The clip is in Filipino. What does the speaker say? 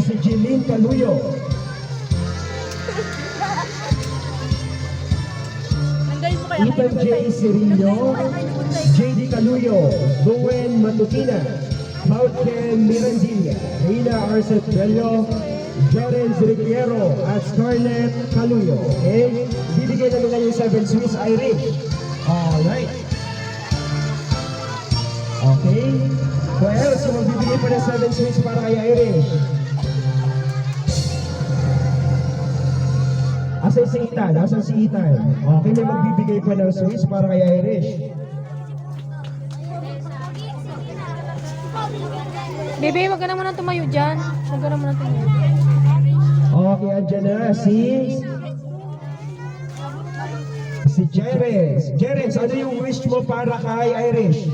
ay si Jeline Caluyo. Ethan J. Cirillo, JD Caluyo, Luen Matutina, Pautken Mirandilla, Reina Arcet Bello, Jordan Ziriquiero, at Scarlett Caluyo. Okay? Bibigyan na nila yung 7 Swiss Irish. Alright. Okay? Who else yung magbibigay pa ng 7 Swiss para kay Irish? Asan si Ethan? Asan si Ethan? Okay, may magbibigay pa ng Swiss para kay Irish. Bebe, wag ka na muna tumayo dyan. Wag ka na muna tumayo. Okay, andyan na si Jerez. Jerez, ano yung wish mo para kay Irish?